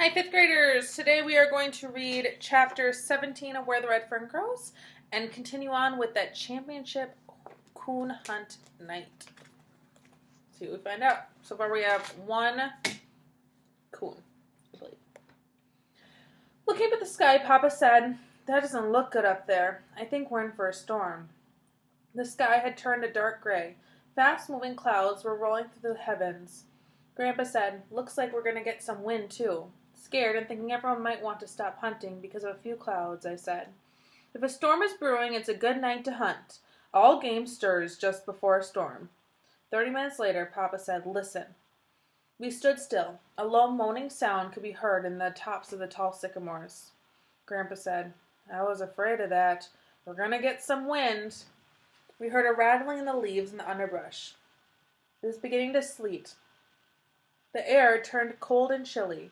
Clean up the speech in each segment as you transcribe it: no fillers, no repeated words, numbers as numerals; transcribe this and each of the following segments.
Hi, fifth graders. Today we are going to read chapter 17 of Where the Red Fern Grows and continue on with that championship coon hunt night. See what we find out. So far we have one coon. Looking up at the sky, Papa said, "That doesn't look good up there. I think we're in for a storm." The sky had turned a dark gray. Fast-moving clouds were rolling through the heavens. Grandpa said, "Looks like we're going to get some wind, too." Scared and thinking everyone might want to stop hunting because of a few clouds, I said, "If a storm is brewing, it's a good night to hunt. All game stirs just before a storm." 30 minutes later, Papa said, "Listen." We stood still. A low moaning sound could be heard in the tops of the tall sycamores. Grandpa said, "I was afraid of that. We're going to get some wind." We heard a rattling in the leaves in the underbrush. It was beginning to sleet. The air turned cold and chilly.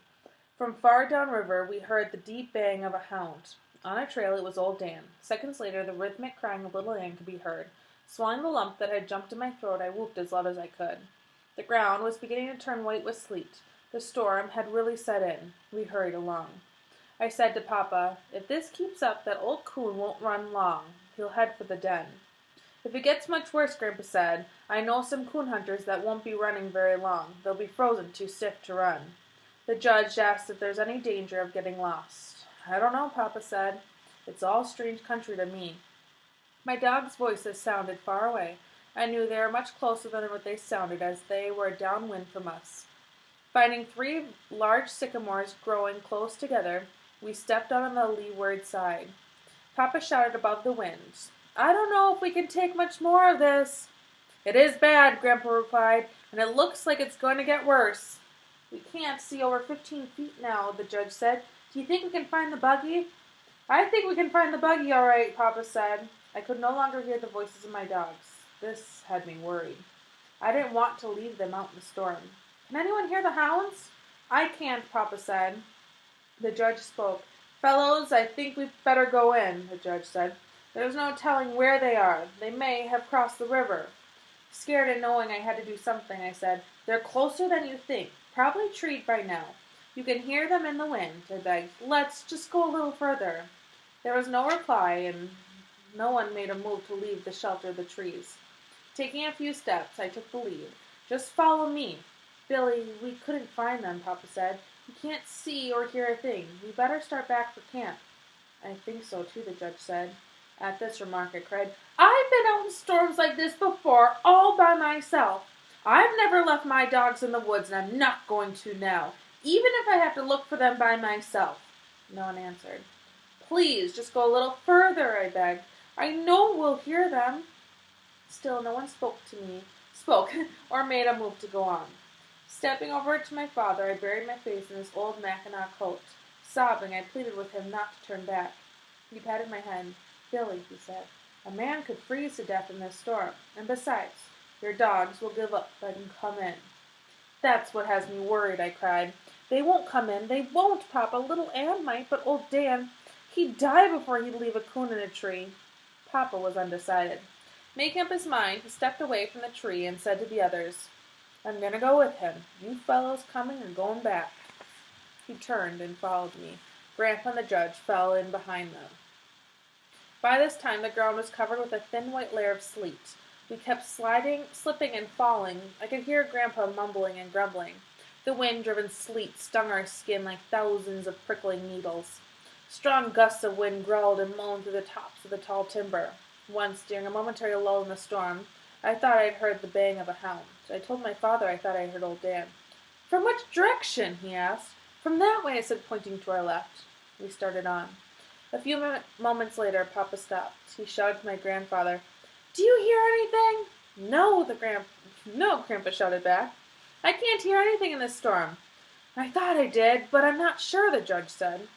From far downriver, we heard the deep baying of a hound. On a trail, it was old Dan. Seconds later, the rhythmic crying of little Ann could be heard. Swallowing the lump that had jumped in my throat, I whooped as loud as I could. The ground was beginning to turn white with sleet. The storm had really set in. We hurried along. I said to Papa, "If this keeps up, that old coon won't run long. He'll head for the den." "If it gets much worse," Grandpa said, "I know some coon hunters that won't be running very long. They'll be frozen too stiff to run." The judge asked if there's any danger of getting lost. "I don't know," Papa said. "It's all strange country to me." My dog's voices sounded far away. I knew they were much closer than what they sounded as they were downwind from us. Finding 3 large sycamores growing close together, we stepped out on the leeward side. Papa shouted above the wind, "I don't know if we can take much more of this." "It is bad," Grandpa replied, "and it looks like it's going to get worse." "We can't see over 15 feet now," the judge said. "Do you think we can find the buggy?" "I think we can find the buggy all right," Papa said. I could no longer hear the voices of my dogs. This had me worried. I didn't want to leave them out in the storm. "Can anyone hear the hounds?" "I can't," Papa said. The judge spoke. "Fellows, I think we'd better go in," the judge said. "There's no telling where they are. They may have crossed the river." Scared and knowing I had to do something, I said, "They're closer than you think. Probably treed by now. You can hear them in the wind," I begged. "Let's just go a little further." There was no reply, and no one made a move to leave the shelter of the trees. Taking a few steps, I took the lead. "Just follow me." "Billy, we couldn't find them," Papa said. "We can't see or hear a thing. We better start back for camp." "I think so too," the judge said. At this remark, I cried, "I've been out in storms like this before, all by myself. I've never left my dogs in the woods, and I'm not going to now, even if I have to look for them by myself." No one answered. "Please, just go a little further," I begged. "I know we'll hear them." Still no one spoke or made a move to go on. Stepping over to my father, I buried my face in his old Mackinaw coat. Sobbing, I pleaded with him not to turn back. He patted my head. "Billy," he said, "a man could freeze to death in this storm. And besides, your dogs will give up and come in." "That's what has me worried," I cried. "They won't come in. They won't, Papa. Little Ann might, but old Dan, he'd die before he'd leave a coon in a tree." Papa was undecided. Making up his mind, he stepped away from the tree and said to the others, "I'm going to go with him. You fellows coming or going back?" He turned and followed me. Grandpa and the judge fell in behind them. By this time, the ground was covered with a thin white layer of sleet. We kept slipping and falling. I could hear Grandpa mumbling and grumbling. The wind-driven sleet stung our skin like thousands of prickling needles. Strong gusts of wind growled and moaned through the tops of the tall timber. Once, during a momentary lull in the storm, I thought I had heard the baying of a hound. I told my father I thought I heard old Dan. "From which direction?" he asked. "From that way," I said, pointing to our left. We started on. A few moments later, Papa stopped. He shouted to my grandfather, "Do you hear anything?" No, Grandpa shouted back. "I can't hear anything in this storm." "I thought I did, but I'm not sure," the judge said.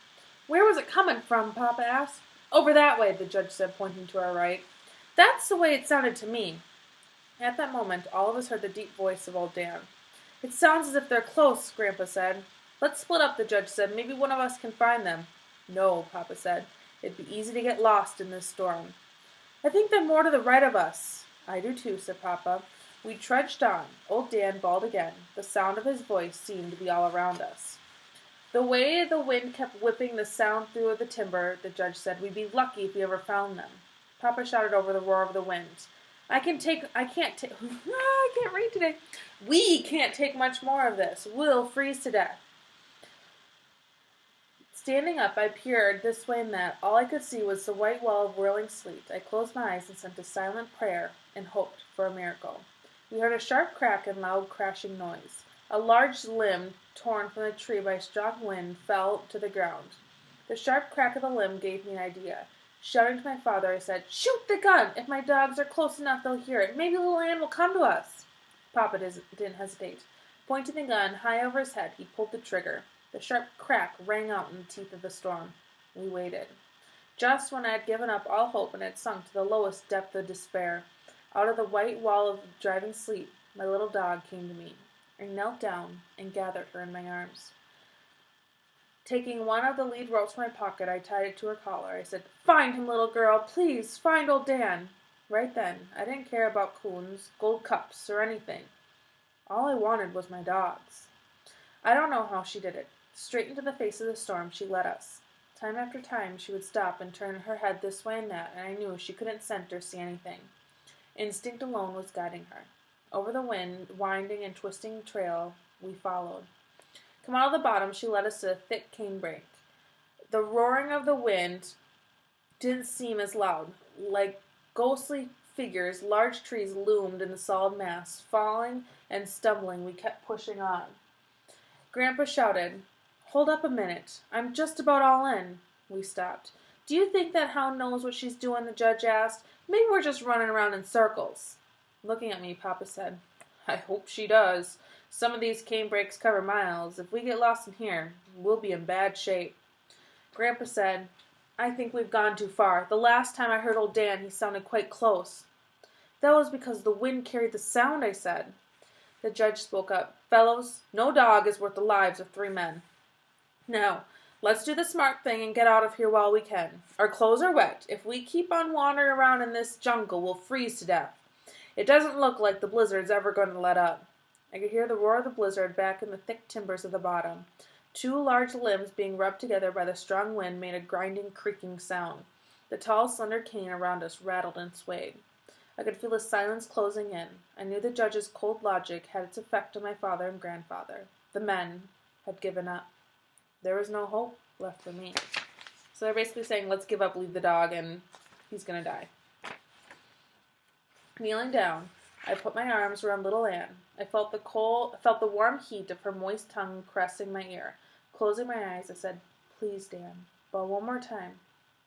"Where was it coming from?" Papa asked. "Over that way," the judge said, pointing to our right. "That's the way it sounded to me." At that moment, all of us heard the deep voice of old Dan. "It sounds as if they're close," Grandpa said. "Let's split up," the judge said. "Maybe one of us can find them." "No," Papa said. "It'd be easy to get lost in this storm." "I think they're more to the right of us." "I do too," said Papa. We trudged on. Old Dan bawled again. The sound of his voice seemed to be all around us. The way the wind kept whipping the sound through the timber, the judge said, we'd be lucky if we ever found them. Papa shouted over the roar of the wind. I can't read today. We can't take much more of this. We'll freeze to death. Standing up, I peered this way and that. All I could see was the white wall of whirling sleet. I closed my eyes and sent a silent prayer and hoped for a miracle. We heard a sharp crack and loud crashing noise. A large limb, torn from the tree by a strong wind, fell to the ground. The sharp crack of the limb gave me an idea. Shouting to my father, I said, shoot the gun! If my dogs are close enough, they'll hear it. Maybe little Ann will come to us. Papa didn't hesitate. Pointing the gun high over his head, he pulled the trigger. The sharp crack rang out in the teeth of the storm. We waited. Just when I had given up all hope and had sunk to the lowest depth of despair, out of the white wall of driving sleet, my little dog came to me. I knelt down and gathered her in my arms. Taking one of the lead ropes from my pocket, I tied it to her collar. I said, find him, little girl. Please, find old Dan. Right then, I didn't care about coons, gold cups, or anything. All I wanted was my dogs. I don't know how she did it. Straight into the face of the storm she led us. Time after time she would stop and turn her head this way and that, and I knew she couldn't scent or see anything. Instinct alone was guiding her. Over the winding and twisting trail we followed. Come out of the bottom, she led us to a thick canebrake. The roaring of the wind didn't seem as loud. Like ghostly figures, large trees loomed in the solid mass. Falling and stumbling, we kept pushing on. Grandpa shouted, hold up a minute. I'm just about all in. We stopped. Do you think that hound knows what she's doing? The judge asked. Maybe we're just running around in circles. Looking at me, Papa said, I hope she does. Some of these canebrakes cover miles. If we get lost in here, we'll be in bad shape. Grandpa said, I think we've gone too far. The last time I heard old Dan, he sounded quite close. That was because the wind carried the sound, I said. The judge spoke up. Fellows, no dog is worth the lives of 3 men. Now, let's do the smart thing and get out of here while we can. Our clothes are wet. If we keep on wandering around in this jungle, we'll freeze to death. It doesn't look like the blizzard's ever going to let up. I could hear the roar of the blizzard back in the thick timbers of the bottom. 2 large limbs being rubbed together by the strong wind made a grinding, creaking sound. The tall, slender cane around us rattled and swayed. I could feel the silence closing in. I knew the judge's cold logic had its effect on my father and grandfather. The men had given up. There was no hope left for me. So they're basically saying, let's give up, leave the dog, and he's going to die. Kneeling down, I put my arms around little Ann. I felt the warm heat of her moist tongue caressing my ear. Closing my eyes, I said, please, Dan, but one more time.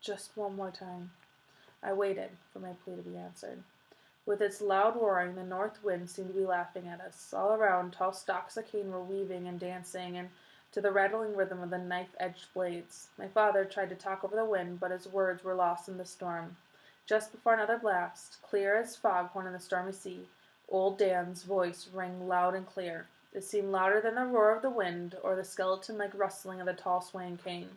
Just one more time. I waited for my plea to be answered. With its loud roaring, the north wind seemed to be laughing at us. All around, tall stalks of cane were weaving and dancing, and to the rattling rhythm of the knife-edged blades. My father tried to talk over the wind, but his words were lost in the storm. Just before another blast, clear as foghorn in the stormy sea, old Dan's voice rang loud and clear. It seemed louder than the roar of the wind or the skeleton-like rustling of the tall swaying cane.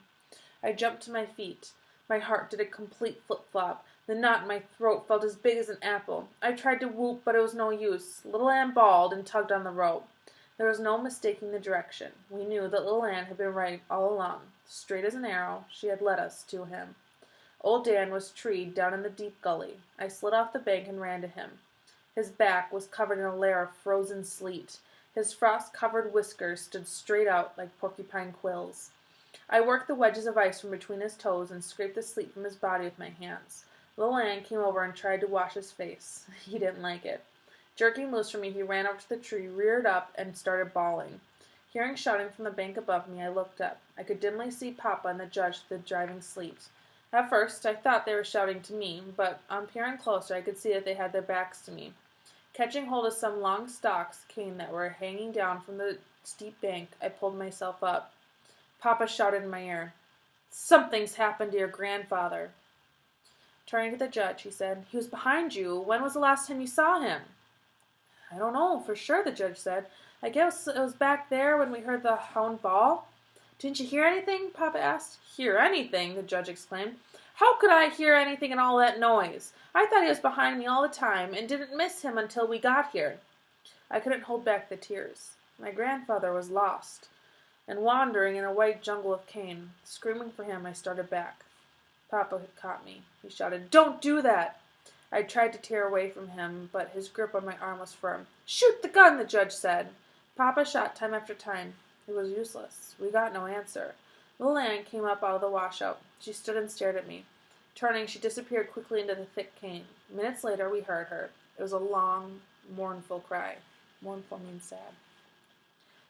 I jumped to my feet. My heart did a complete flip-flop. The knot in my throat felt as big as an apple. I tried to whoop, but it was no use. Little Ann bawled and tugged on the rope. There was no mistaking the direction. We knew that little Ann had been right all along. Straight as an arrow, she had led us to him. Old Dan was treed down in the deep gully. I slid off the bank and ran to him. His back was covered in a layer of frozen sleet. His frost-covered whiskers stood straight out like porcupine quills. I worked the wedges of ice from between his toes and scraped the sleet from his body with my hands. Little Ann came over and tried to wash his face. He didn't like it. Jerking loose from me, he ran over to the tree, reared up, and started bawling. Hearing shouting from the bank above me, I looked up. I could dimly see Papa and the judge through the driving sleet. At first, I thought they were shouting to me, but on peering closer, I could see that they had their backs to me. Catching hold of some long stalks of cane that were hanging down from the steep bank, I pulled myself up. Papa shouted in my ear, "Something's happened to your grandfather." Turning to the judge, he said, "He was behind you. When was the last time you saw him?" "I don't know for sure," the judge said. "I guess it was back there when we heard the hound bawl." "Didn't you hear anything?" Papa asked. "Hear anything?" the judge exclaimed. "How could I hear anything in all that noise? I thought he was behind me all the time and didn't miss him until we got here." I couldn't hold back the tears. My grandfather was lost. and wandering in a white jungle of cane. Screaming for him, I started back. Papa had caught me. He shouted, "Don't do that!" I tried to tear away from him, but his grip on my arm was firm. "Shoot the gun," the judge said. Papa shot time after time. It was useless. We got no answer. Little Anne came up out of the washout. She stood and stared at me. Turning, she disappeared quickly into the thick cane. Minutes later, we heard her. It was a long, mournful cry. Mournful means sad.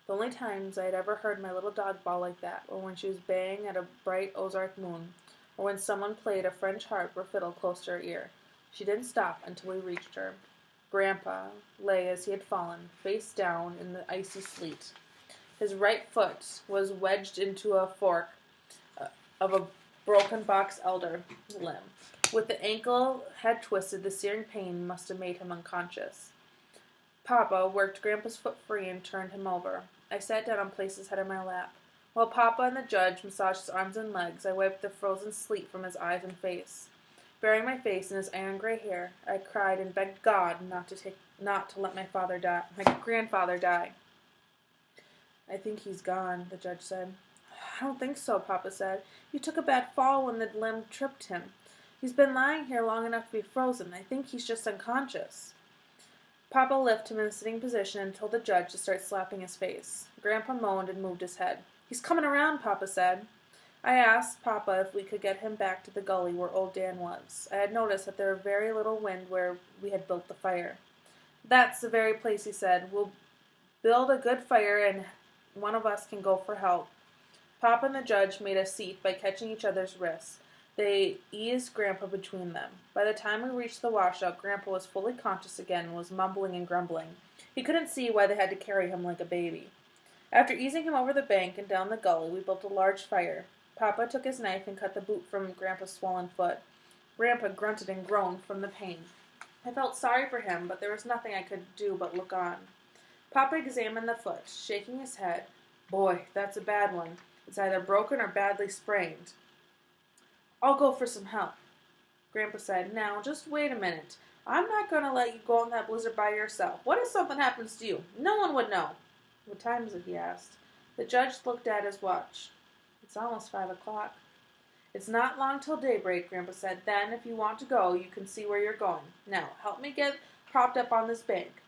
The only times I had ever heard my little dog bawl like that were when she was baying at a bright Ozark moon, or when someone played a French harp or fiddle close to her ear. She didn't stop until we reached her. Grandpa lay as he had fallen, face down in the icy sleet. His right foot was wedged into a fork of a broken box elder limb. With the ankle had twisted, the searing pain must have made him unconscious. Papa worked Grandpa's foot free and turned him over. I sat down and placed his head in my lap. While Papa and the judge massaged his arms and legs, I wiped the frozen sleep from his eyes and face. Burying my face in his iron gray hair, I cried and begged God not to let my grandfather die. "I think he's gone," the judge said. "I don't think so," Papa said. "He took a bad fall when the limb tripped him. He's been lying here long enough to be frozen. I think he's just unconscious." Papa lifted him in a sitting position and told the judge to start slapping his face. Grandpa moaned and moved his head. "He's coming around," Papa said. I asked Papa if we could get him back to the gully where old Dan was. I had noticed that there was very little wind where we had built the fire. "That's the very place," he said. "We'll build a good fire and one of us can go for help." Papa and the judge made a seat by catching each other's wrists. They eased Grandpa between them. By the time we reached the washout, Grandpa was fully conscious again and was mumbling and grumbling. He couldn't see why they had to carry him like a baby. After easing him over the bank and down the gully, we built a large fire. Papa took his knife and cut the boot from Grandpa's swollen foot. Grandpa grunted and groaned from the pain. I felt sorry for him, but there was nothing I could do but look on. Papa examined the foot, shaking his head. "Boy, that's a bad one. It's either broken or badly sprained. I'll go for some help." Grandpa said, "Now, just wait a minute. I'm not going to let you go in that blizzard by yourself. What if something happens to you? No one would know." "What time is it?" he asked. The judge looked at his watch. "It's almost 5 o'clock. "It's not long till daybreak," Grandpa said. "Then, if you want to go, you can see where you're going. Now, help me get propped up on this bank.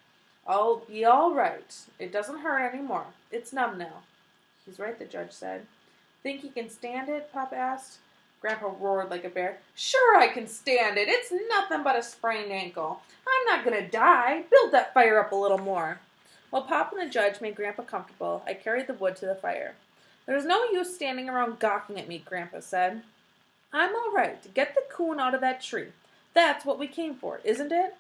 I'll be all right. It doesn't hurt any more. It's numb now." "He's right," the judge said. "Think he can stand it?" Papa asked. Grandpa roared like a bear. "Sure I can stand it. It's nothing but a sprained ankle. I'm not going to die. Build that fire up a little more." While Papa and the judge made Grandpa comfortable, I carried the wood to the fire. "There's no use standing around gawking at me," Grandpa said. "I'm all right. Get the coon out of that tree. That's what we came for, isn't it?"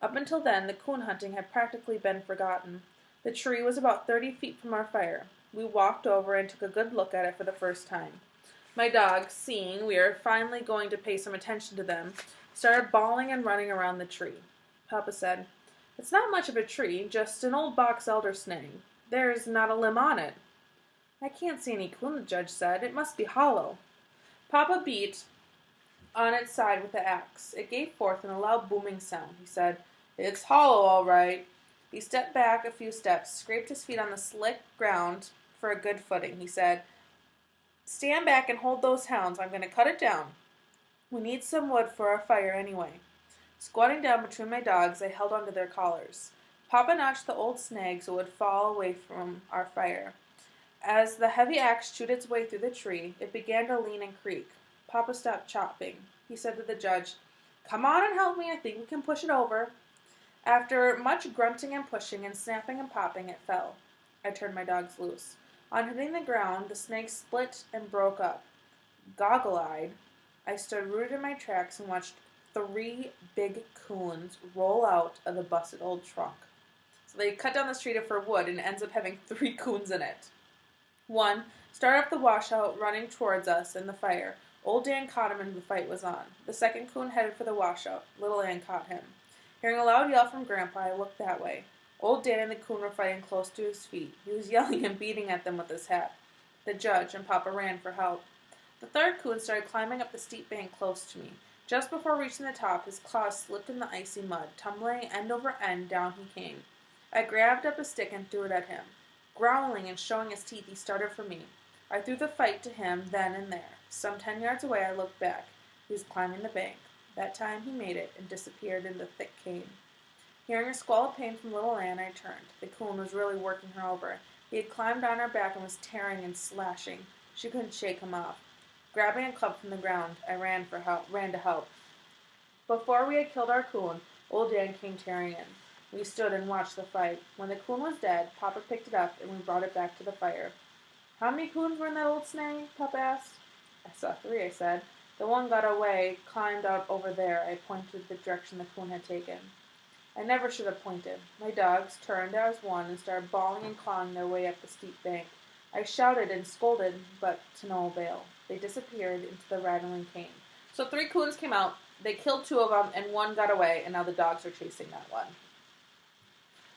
Up until then, the coon hunting had practically been forgotten. The tree was about 30 feet from our fire. We walked over and took a good look at it for the first time. My dogs, seeing we were finally going to pay some attention to them, started bawling and running around the tree. Papa said, "It's not much of a tree, just an old box elder snag. There's not a limb on it." "I can't see any coon," the judge said. "It must be hollow." Papa beat on its side with the axe. It gave forth a loud booming sound. He said, "It's hollow, all right." He stepped back a few steps, scraped his feet on the slick ground for a good footing. He said, "Stand back and hold those hounds. I'm going to cut it down. We need some wood for our fire anyway." Squatting down between my dogs, I held onto their collars. Papa notched the old snag so it would fall away from our fire. As the heavy axe chewed its way through the tree, it began to lean and creak. Papa stopped chopping. He said to the judge, "Come on and help me. I think we can push it over." After much grunting and pushing and snapping and popping, it fell. I turned my dogs loose. On hitting the ground, the snake split and broke up. Goggle-eyed, I stood rooted in my tracks and watched 3 big coons roll out of the busted old trunk. So they cut down the street for wood and it ends up having 3 coons in it. One started up the washout running towards us in the fire. Old Dan caught him and the fight was on. The second coon headed for the washout. Little Ann caught him. Hearing a loud yell from Grandpa, I looked that way. Old Dan and the coon were fighting close to his feet. He was yelling and beating at them with his hat. The judge and Papa ran for help. The third coon started climbing up the steep bank close to me. Just before reaching the top, his claws slipped in the icy mud. Tumbling end over end, down he came. I grabbed up a stick and threw it at him. Growling and showing his teeth, he started for me. I threw the fight to him then and there. Some 10 yards away, I looked back. He was climbing the bank. That time he made it and disappeared in the thick cane. Hearing a squall of pain from little Anne, I turned. The coon was really working her over. He had climbed on her back and was tearing and slashing. She couldn't shake him off. Grabbing a club from the ground, I ran to help. Before we had killed our coon, old Dan came tearing in. We stood and watched the fight. When the coon was dead, Papa picked it up and we brought it back to the fire. How many coons were in that old sleigh? Papa asked. I saw 3, I said. The one got away, climbed out over there. I pointed the direction the coon had taken. I never should have pointed. My dogs turned as one and started bawling and clawing their way up the steep bank. I shouted and scolded, but to no avail. They disappeared into the rattling cane. So 3 coons came out. They killed 2 of them, and 1 got away, and now the dogs are chasing that one.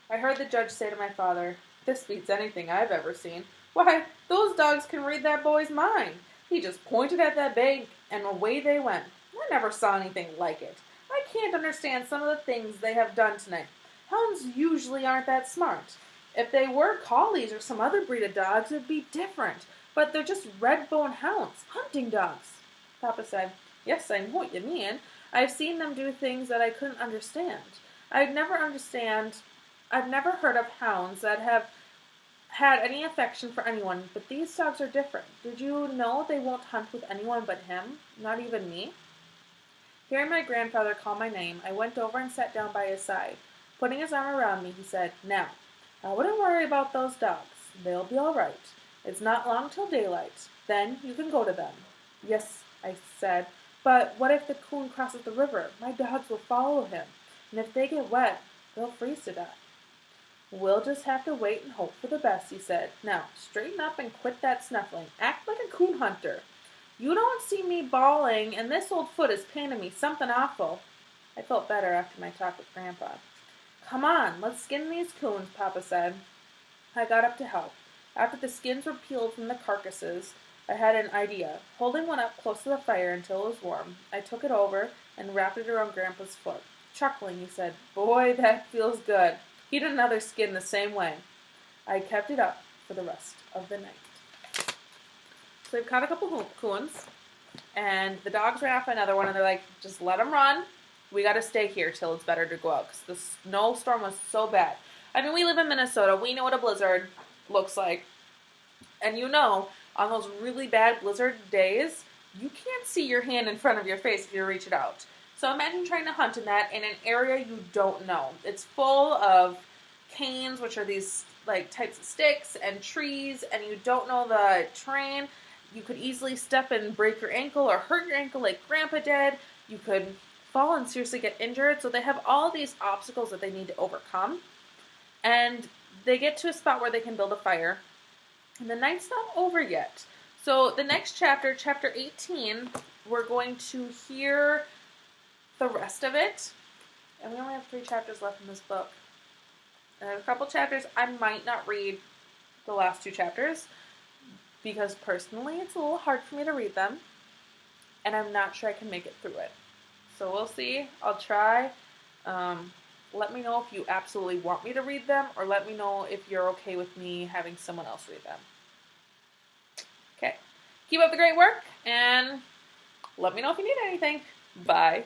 I heard the judge say to my father, "This beats anything I've ever seen. Why, those dogs can read that boy's mind. He just pointed at that bank, and away they went. I never saw anything like it. I can't understand some of the things they have done tonight. Hounds usually aren't that smart. If they were collies or some other breed of dogs, it would be different. But they're just red-bone hounds, hunting dogs." Papa said, "Yes, I know what you mean. I've seen them do things that I couldn't understand. I've never heard of hounds that have had any affection for anyone, but these dogs are different. Did you know they won't hunt with anyone but him? Not even me?" Hearing my grandfather call my name, I went over and sat down by his side. Putting his arm around me, he said, "Now, I wouldn't worry about those dogs. They'll be all right. It's not long till daylight. Then you can go to them." "Yes," I said, "but what if the coon crosses the river? My dogs will follow him, and if they get wet, they'll freeze to death." "We'll just have to wait and hope for the best," he said. "Now, straighten up and quit that snuffling. Act like a coon hunter. You don't see me bawling, and this old foot is paining me something awful." I felt better after my talk with Grandpa. "Come on, let's skin these coons," Papa said. I got up to help. After the skins were peeled from the carcasses, I had an idea. Holding one up close to the fire until it was warm, I took it over and wrapped it around Grandpa's foot. Chuckling, he said, "Boy, that feels good." He did another skin the same way. I kept it up for the rest of the night. So we've caught a couple coons, and the dogs ran off another one, and they're like, "Just let them run. We got to stay here till it's better to go out," because the snowstorm was so bad. I mean, we live in Minnesota. We know what a blizzard looks like. And you know, on those really bad blizzard days, you can't see your hand in front of your face if you reach it out. So imagine trying to hunt in that in an area you don't know. It's full of canes, which are these like types of sticks, and trees, and you don't know the terrain. You could easily step and break your ankle or hurt your ankle like Grandpa did. You could fall and seriously get injured. So they have all these obstacles that they need to overcome. And they get to a spot where they can build a fire. And the night's not over yet. So the next chapter, chapter 18, we're going to hear the rest of it. And we only have 3 chapters left in this book. And a couple chapters, I might not read the last 2 chapters, because personally it's a little hard for me to read them, and I'm not sure I can make it through it. So we'll see. I'll try. Let me know if you absolutely want me to read them, or let me know if you're okay with me having someone else read them. Okay. Keep up the great work, and let me know if you need anything. Bye.